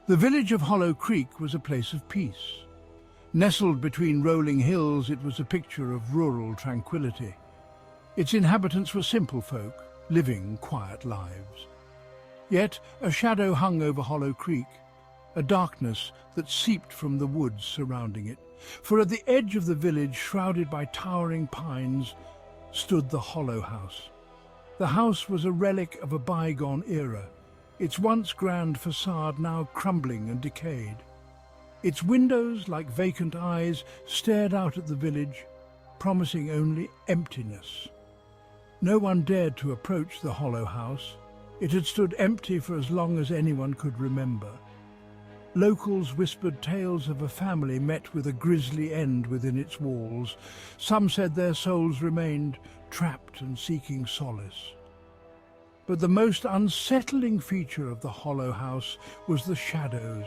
The village of Hollow Creek was a place of peace. Nestled between rolling hills, it was a picture of rural tranquility. Its inhabitants were simple folk, living quiet lives. Yet a shadow hung over Hollow Creek, a darkness that seeped from the woods surrounding it. For at the edge of the village, shrouded by towering pines, stood the Hollow House. The house was a relic of a bygone era, its once grand facade now crumbling and decayed. Its windows, like vacant eyes, stared out at the village, promising only emptiness. No one dared to approach the Hollow House. It had stood empty for as long as anyone could remember. Locals whispered tales of a family met with a grisly end within its walls. Some said their souls remained trapped and seeking solace. But the most unsettling feature of the Hollow House was the shadows.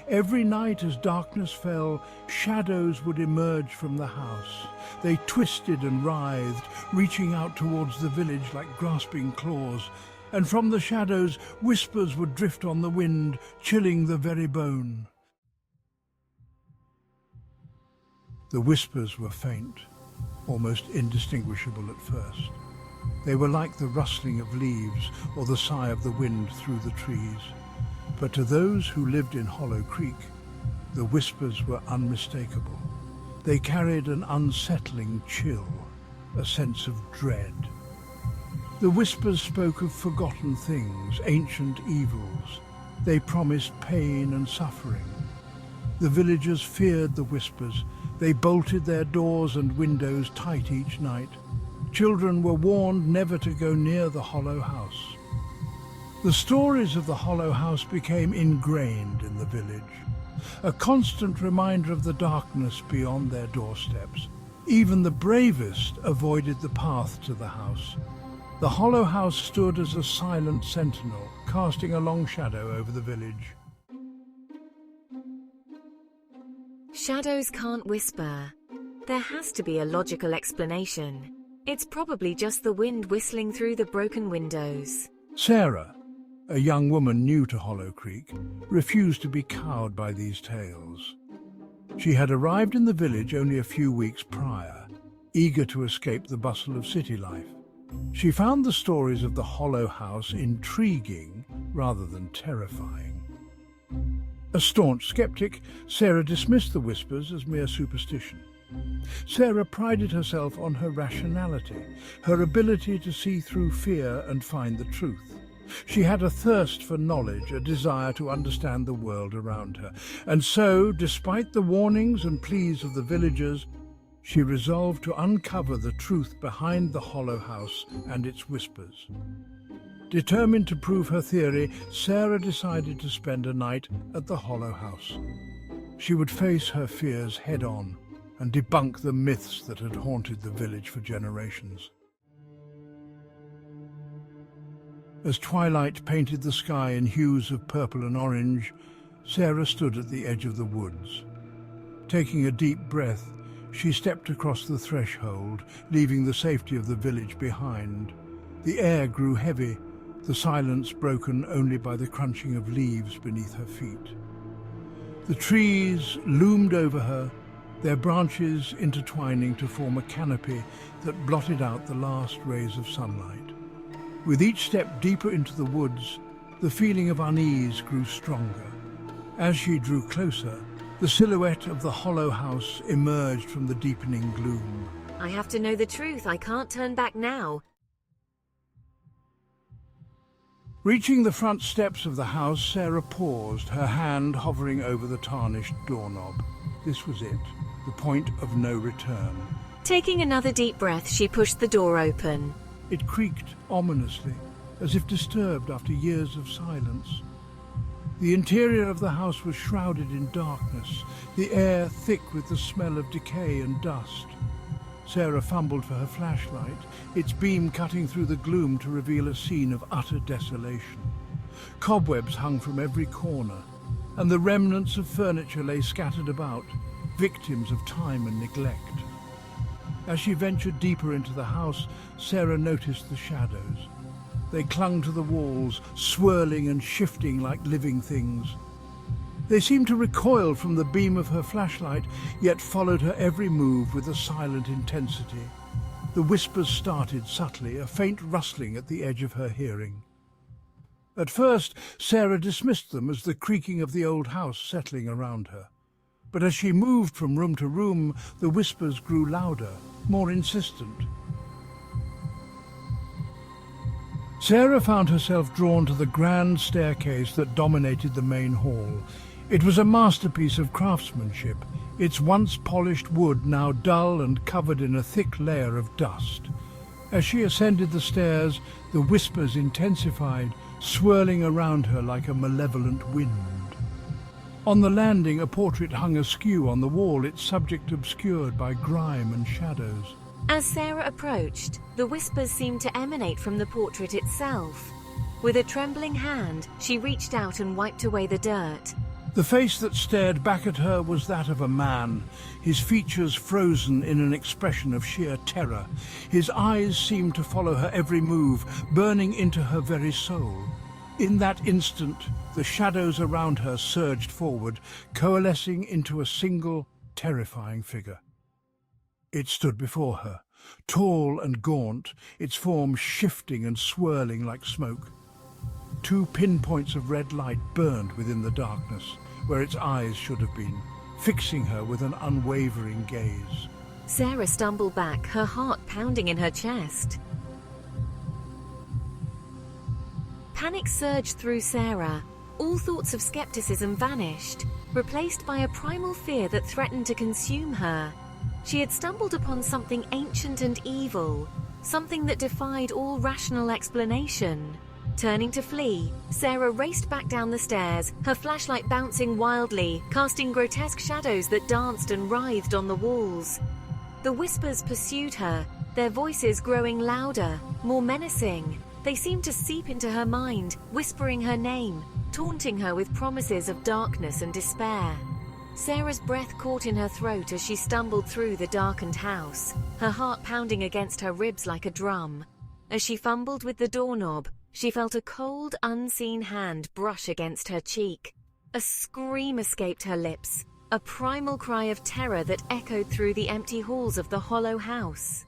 Every night as darkness fell, shadows would emerge from the house. They twisted and writhed, reaching out towards the village like grasping claws. And from the shadows, whispers would drift on the wind, chilling the very bone. The whispers were faint, almost indistinguishable at first. They were like the rustling of leaves or the sigh of the wind through the trees. But to those who lived in Hollow Creek, the whispers were unmistakable. They carried an unsettling chill, a sense of dread. The whispers spoke of forgotten things, ancient evils. They promised pain and suffering. The villagers feared the whispers. They bolted their doors and windows tight each night. Children were warned never to go near the Hollow House. The stories of the Hollow House became ingrained in the village, a constant reminder of the darkness beyond their doorsteps. Even the bravest avoided the path to the house. The Hollow House stood as a silent sentinel, casting a long shadow over the village. Shadows can't whisper. There has to be a logical explanation. It's probably just the wind whistling through the broken windows. Sarah, a young woman new to Hollow Creek, refused to be cowed by these tales. She had arrived in the village only a few weeks prior, eager to escape the bustle of city life. She found the stories of the Hollow House intriguing rather than terrifying. A staunch skeptic, Sarah dismissed the whispers as mere superstition. Sarah prided herself on her rationality, her ability to see through fear and find the truth. She had a thirst for knowledge, a desire to understand the world around her. And so, despite the warnings and pleas of the villagers, she resolved to uncover the truth behind the Hollow House and its whispers. Determined to prove her theory, Sarah decided to spend a night at the Hollow House. She would face her fears head-on and debunk the myths that had haunted the village for generations. As twilight painted the sky in hues of purple and orange, Sarah stood at the edge of the woods. Taking a deep breath, she stepped across the threshold, leaving the safety of the village behind. The air grew heavy, the silence broken only by the crunching of leaves beneath her feet. The trees loomed over her, their branches intertwining to form a canopy that blotted out the last rays of sunlight. With each step deeper into the woods, the feeling of unease grew stronger. As she drew closer, the silhouette of the Hollow House emerged from the deepening gloom. I have to know the truth. I can't turn back now. Reaching the front steps of the house, Sarah paused, her hand hovering over the tarnished doorknob. This was it, the point of no return. Taking another deep breath, she pushed the door open. It creaked ominously, as if disturbed after years of silence. The interior of the house was shrouded in darkness, the air thick with the smell of decay and dust. Sarah fumbled for her flashlight, its beam cutting through the gloom to reveal a scene of utter desolation. Cobwebs hung from every corner, and the remnants of furniture lay scattered about, victims of time and neglect. As she ventured deeper into the house, Sarah noticed the shadows. They clung to the walls, swirling and shifting like living things. They seemed to recoil from the beam of her flashlight, yet followed her every move with a silent intensity. The whispers started subtly, a faint rustling at the edge of her hearing. At first, Sarah dismissed them as the creaking of the old house settling around her. But as she moved from room to room, the whispers grew louder, more insistent. Sarah found herself drawn to the grand staircase that dominated the main hall. It was a masterpiece of craftsmanship, its once polished wood now dull and covered in a thick layer of dust. As she ascended the stairs, the whispers intensified, swirling around her like a malevolent wind. On the landing, a portrait hung askew on the wall, its subject obscured by grime and shadows. As Sarah approached, the whispers seemed to emanate from the portrait itself. With a trembling hand, she reached out and wiped away the dirt. The face that stared back at her was that of a man, his features frozen in an expression of sheer terror. His eyes seemed to follow her every move, burning into her very soul. In that instant, the shadows around her surged forward, coalescing into a single, terrifying figure. It stood before her, tall and gaunt, its form shifting and swirling like smoke. 2 pinpoints of red light burned within the darkness, where its eyes should have been, fixing her with an unwavering gaze. Sarah stumbled back, her heart pounding in her chest. Panic surged through Sarah. All thoughts of skepticism vanished, replaced by a primal fear that threatened to consume her. She had stumbled upon something ancient and evil, something that defied all rational explanation. Turning to flee, Sarah raced back down the stairs, her flashlight bouncing wildly, casting grotesque shadows that danced and writhed on the walls. The whispers pursued her, their voices growing louder, more menacing. They seemed to seep into her mind, whispering her name, taunting her with promises of darkness and despair. Sarah's breath caught in her throat as she stumbled through the darkened house, her heart pounding against her ribs like a drum. As she fumbled with the doorknob, she felt a cold, unseen hand brush against her cheek. A scream escaped her lips, a primal cry of terror that echoed through the empty halls of the hollow house.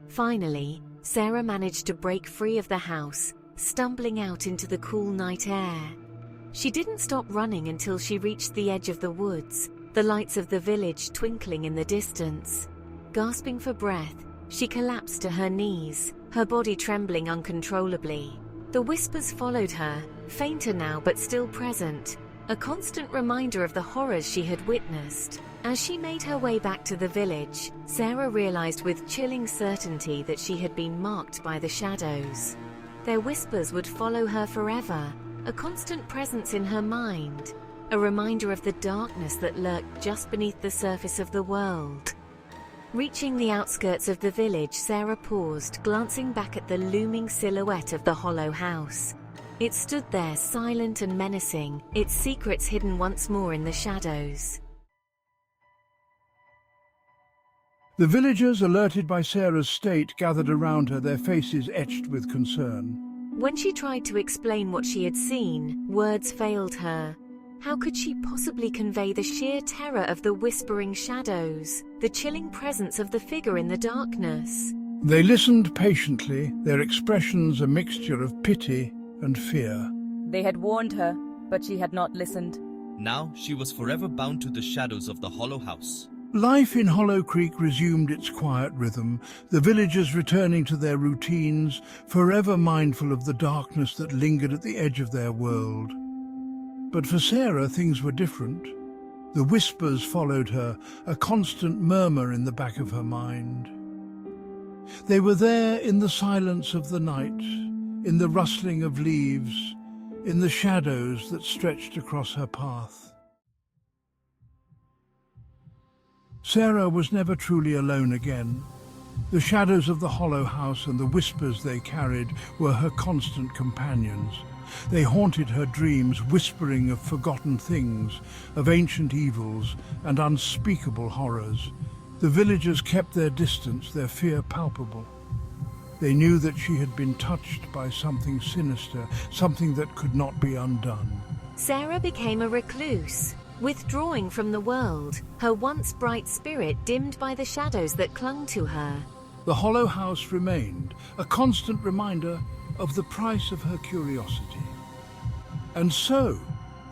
Finally, Sarah managed to break free of the house, stumbling out into the cool night air. She didn't stop running until she reached the edge of the woods, the lights of the village twinkling in the distance. Gasping for breath, she collapsed to her knees, her body trembling uncontrollably. The whispers followed her, fainter now but still present, a constant reminder of the horrors she had witnessed. As she made her way back to the village, Sarah realized with chilling certainty that she had been marked by the shadows. Their whispers would follow her forever, a constant presence in her mind, a reminder of the darkness that lurked just beneath the surface of the world. Reaching the outskirts of the village, Sarah paused, glancing back at the looming silhouette of the hollow house. It stood there, silent and menacing, its secrets hidden once more in the shadows. The villagers, alerted by Sarah's state, gathered around her, their faces etched with concern. When she tried to explain what she had seen, words failed her. How could she possibly convey the sheer terror of the whispering shadows, the chilling presence of the figure in the darkness? They listened patiently, their expressions a mixture of pity and fear. They had warned her, but she had not listened. Now she was forever bound to the shadows of the hollow house. Life in Hollow Creek resumed its quiet rhythm, the villagers returning to their routines, forever mindful of the darkness that lingered at the edge of their world. But for Sarah, things were different. The whispers followed her, a constant murmur in the back of her mind. They were there in the silence of the night, in the rustling of leaves, in the shadows that stretched across her path. Sarah was never truly alone again. The shadows of the hollow house and the whispers they carried were her constant companions. They haunted her dreams, whispering of forgotten things, of ancient evils and unspeakable horrors. The villagers kept their distance, their fear palpable. They knew that she had been touched by something sinister, something that could not be undone. Sarah became a recluse, withdrawing from the world, her once bright spirit dimmed by the shadows that clung to her. The hollow house remained, a constant reminder of the price of her curiosity. And so,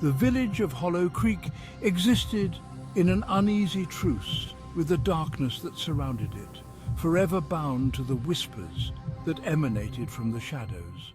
the village of Hollow Creek existed in an uneasy truce with the darkness that surrounded it, forever bound to the whispers that emanated from the shadows.